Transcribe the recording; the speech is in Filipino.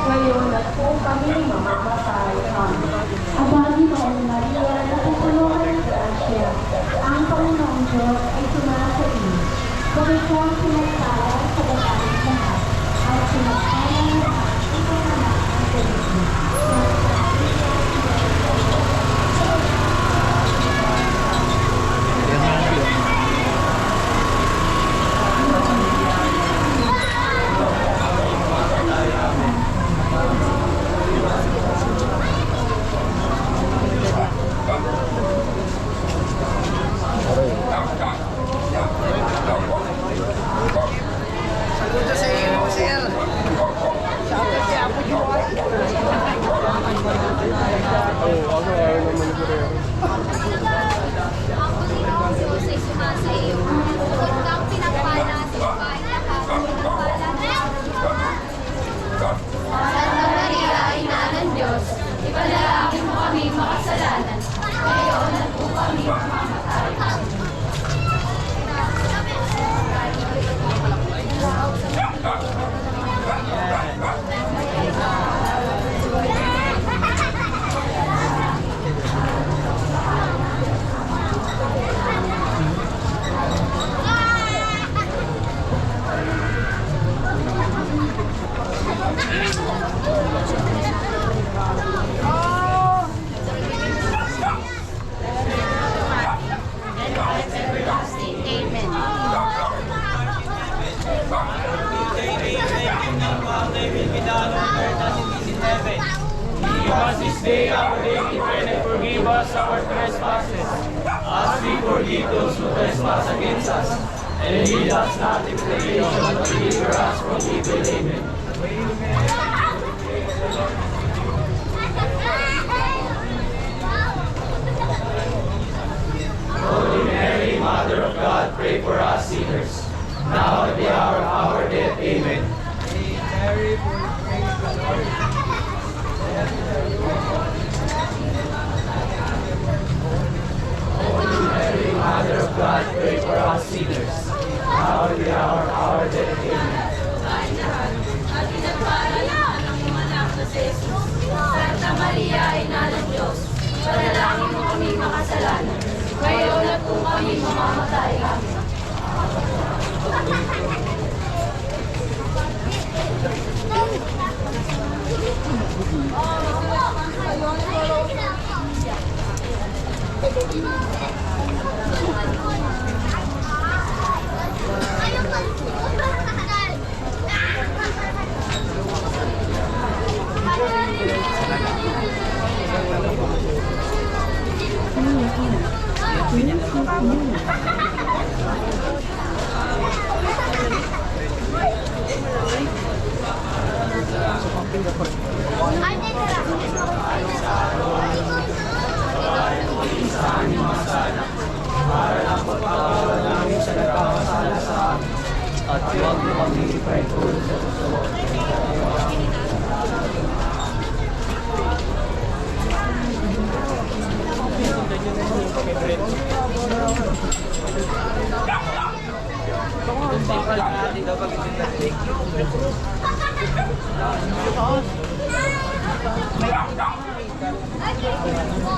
ngayon at kung kami mamamatay. Amen. Abagi noong Maria, napupunuan ng grasya, ang Panginoong Diyos ay sumasa iyo. Bakit siyang sinagpala sa babaeng lahat, at sinagpala lahat ang panganak ng Panginoon. Saludo sa iyo, sir. Shoutout si Apo Joy. Ang Panginoong Diyos ay sumasa iyo. Bukod kang pinagpala sa babaeng lahat, pinagpala na Santa Maria, Ina ng Diyos, ipanalangin mo kami makasalanan, ngayon at kung kami mamamatay. Give us this day our daily bread and forgive us our trespasses, as we forgive those who trespass against us. And lead us not into temptation, but deliver us from evil. Amen. Holy Mary, Mother of God, pray for us sinners, now at the hour of our death. Amen. Mary, for the praise of the Lord. Holy Mary, Mother of God, pray for us sinners, now at the hour of our death. Amen. At pinagpala lahat ng mga anak na si Jesus. Santa Maria, Ina ng Diyos, panalangin mo kami makasalanan, ngayon at kung kami mamamatay. Amen. At huwag mo kami ipaitulog sa gusto. Itong bakal natin daw pag itinatalik. Okay.